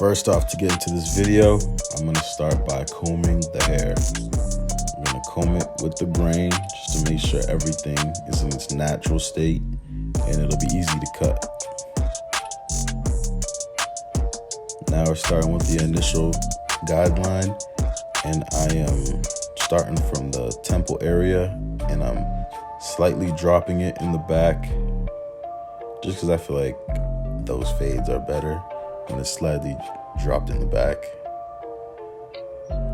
First off, to get into this video, I'm gonna start by combing the hair. I'm gonna comb it with the brain just to make sure everything is in its natural state and it'll be easy to cut. Now we're starting with the initial guideline, and I am starting from the temple area and I'm slightly dropping it in the back just because I feel like those fades are better when it's slightly dropped in the back,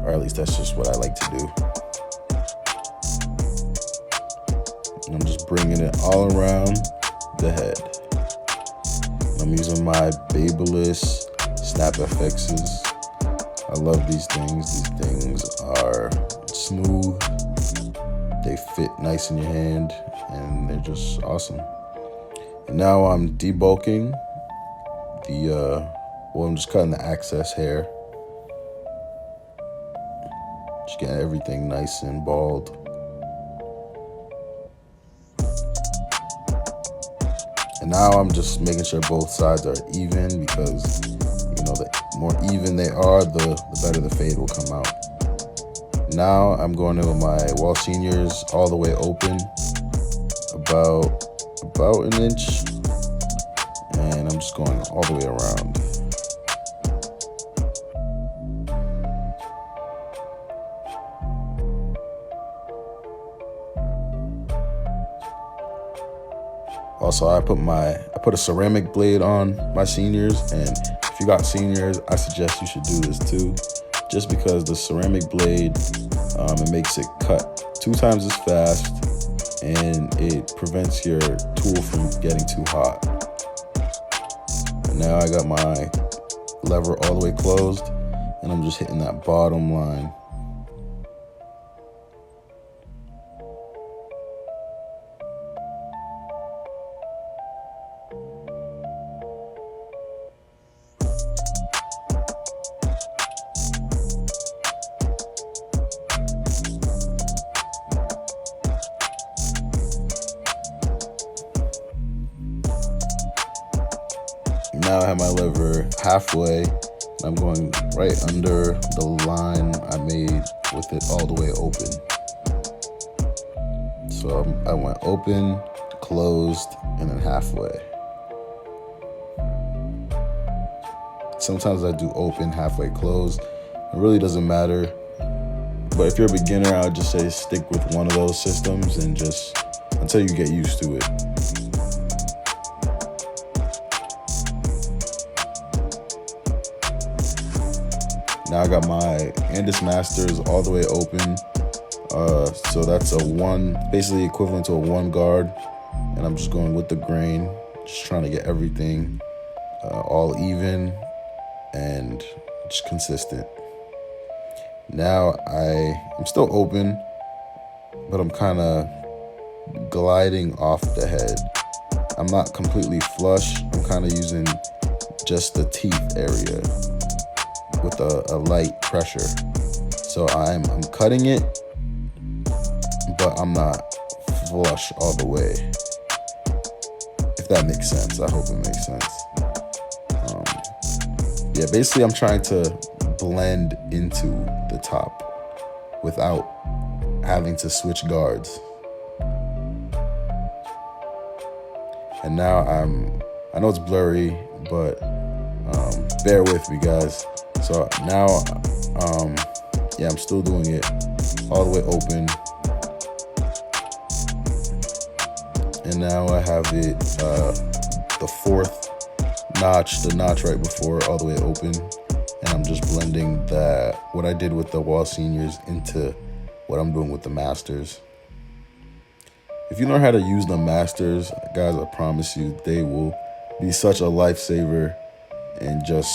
or at least that's just what I like to do. And I'm just bringing it all around the head. I'm using my Babyliss Snap FXs. I love these things. These things are smooth, they fit nice in your hand, and they're just awesome. And now I'm debulking I'm just cutting the excess hair. Just getting everything nice and bald. And now I'm just making sure both sides are even, because the more even they are, the better the fade will come out. Now I'm going in with my wall seniors all the way open, about an inch, and I'm just going all the way around. Also, I put a ceramic blade on my seniors, and if you got seniors, I suggest you should do this too, just because the ceramic blade, it makes it cut 2 times as fast, and it prevents your tool from getting too hot. And now I got my lever all the way closed, and I'm just hitting that bottom line. Now I have my lever halfway, and I'm going right under the line I made with it all the way open. So I went open, closed, and then halfway. Sometimes I do open, halfway, closed. It really doesn't matter. But if you're a beginner, I would just say stick with one of those systems and just until you get used to it. Now I got my Andis Masters all the way open. So that's basically equivalent to a 1 guard. And I'm just going with the grain, just trying to get everything all even and just consistent. Now I'm still open, but I'm kind of gliding off the head. I'm not completely flush. I'm kind of using just the teeth area with a light pressure. So I'm cutting it, but I'm not flush all the way. If that makes sense. I hope it makes sense. Yeah, basically I'm trying to blend into the top without having to switch guards. And now I know it's blurry, but bear with me, guys. So now, I'm still doing it all the way open. And now I have it, the 4th notch, the notch right before, all the way open. And I'm just blending what I did with the wall seniors into what I'm doing with the masters. If you learn how to use the masters, guys, I promise you, they will be such a lifesaver. And just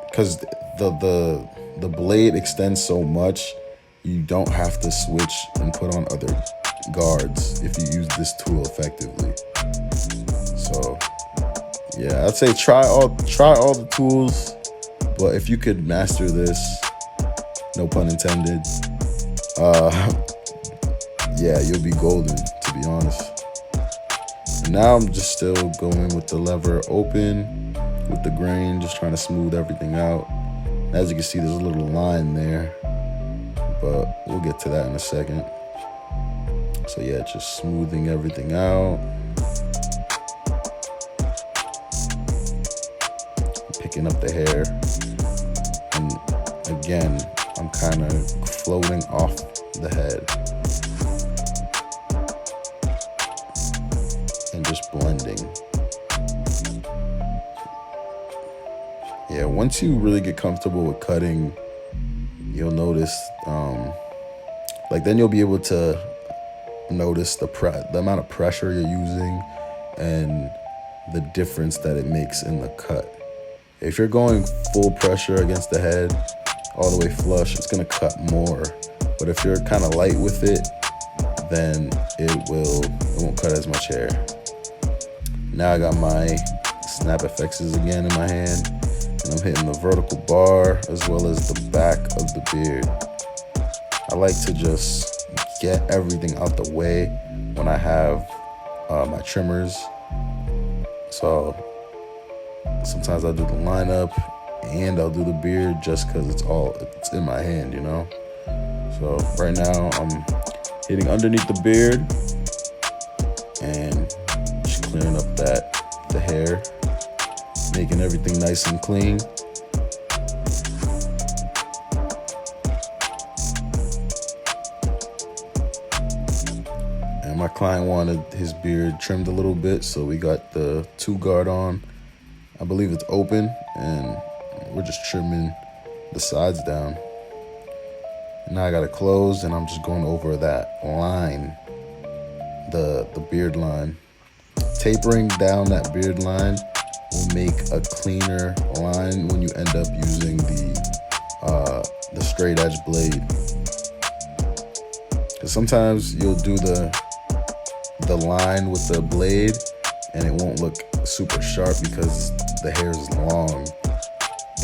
because the blade extends so much, you don't have to switch and put on other guards if you use this tool effectively. So yeah, I'd say try all the tools, but if you could master this, no pun intended, yeah, you'll be golden, to be honest. And now I'm just still going with the lever open, with the grain, just trying to smooth everything out. As you can see, there's a little line there, but we'll get to that in a second. So yeah, just smoothing everything out. Picking up the hair. And again, I'm kind of floating off the head. And just blending. Yeah, once you really get comfortable with cutting, you'll notice, then you'll be able to notice the amount of pressure you're using and the difference that it makes in the cut. If you're going full pressure against the head, all the way flush, it's gonna cut more. But if you're kind of light with it, then it won't cut as much hair. Now I got my snap effects again in my hand, and I'm hitting the vertical bar as well as the back of the beard. I like to just get everything out the way when I have my trimmers. So sometimes I'll do the lineup and I'll do the beard just because it's in my hand, you know? So right now I'm hitting underneath the beard and just clearing up the hair, making everything nice and clean. And my client wanted his beard trimmed a little bit, so we got the 2-guard on. I believe it's open, and we're just trimming the sides down. And now I got it closed, and I'm just going over that line, the beard line. Tapering down that beard line will make a cleaner line when you end up using the straight edge blade. Because sometimes you'll do the line with the blade and it won't look super sharp because the hair is long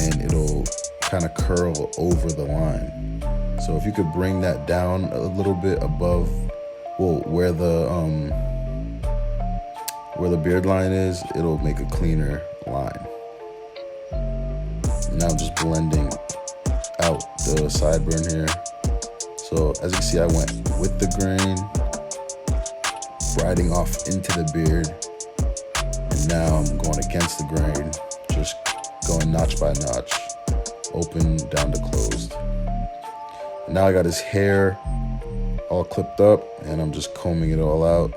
and it'll kind of curl over the line. So if you could bring that down a little bit above, where the beard line is, it'll make a cleaner line. Now I'm just blending out the sideburn here. So as you can see, I went with the grain, riding off into the beard, and now I'm going against the grain, just going notch by notch, open down to closed. And now I got his hair all clipped up, and I'm just combing it all out.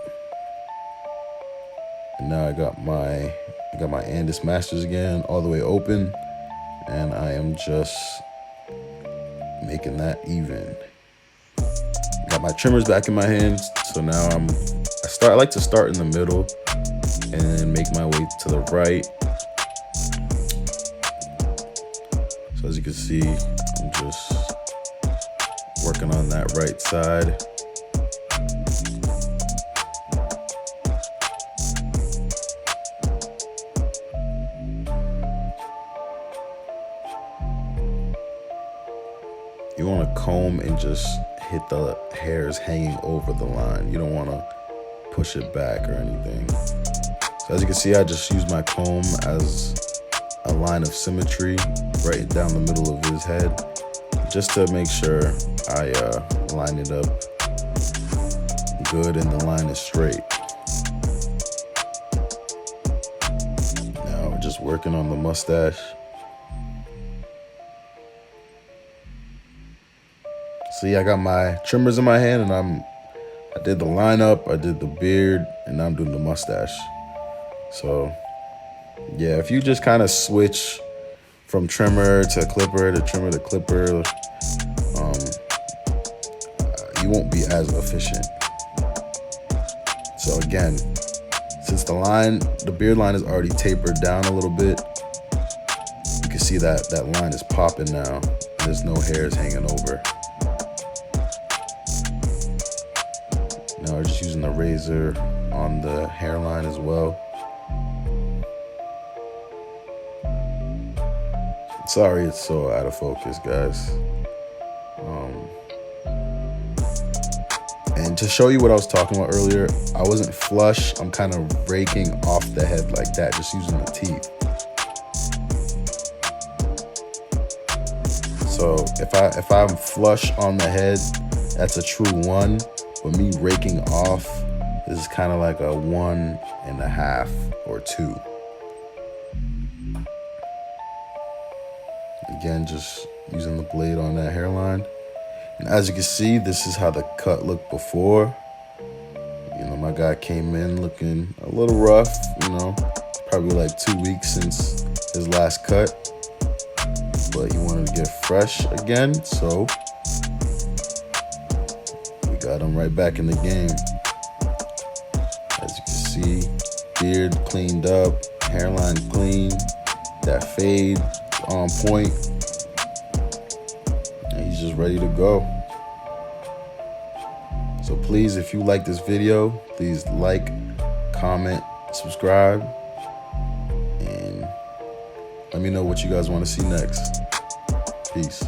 And now I got my Andis Masters again, all the way open, and I am just making that even. Got my trimmers back in my hands, so now I like to start in the middle and then make my way to the right. So as you can see, I'm just working on that right side. You want to comb and just hit the hairs hanging over the line. You don't want to push it back or anything. So as you can see, I just use my comb as a line of symmetry right down the middle of his head, just to make sure I line it up good and the line is straight. Now we're just working on the mustache. So yeah, I got my trimmers in my hand, and I did the lineup, I did the beard, and now I'm doing the mustache. So yeah, if you just kind of switch from trimmer to clipper to trimmer to clipper, you won't be as efficient. So again, since the beard line is already tapered down a little bit, you can see that line is popping now. There's no hairs hanging over. Now we're just using the razor on the hairline as well. Sorry it's so out of focus, guys. And to show you what I was talking about earlier, I wasn't flush. I'm kind of raking off the head like that, just using the teeth. So if I'm flush on the head, that's a true 1. But me raking off, this is kind of like a 1.5 or 2. Again, just using the blade on that hairline. And as you can see, this is how the cut looked before. You know, my guy came in looking a little rough, you know, probably like 2 weeks since his last cut. But he wanted to get fresh again, so we got him right back in the game. As you can see, beard cleaned up, hairline clean, that fade on point, and he's just ready to go. So please, if you like this video, please like, comment, subscribe, and let me know what you guys want to see next. Peace.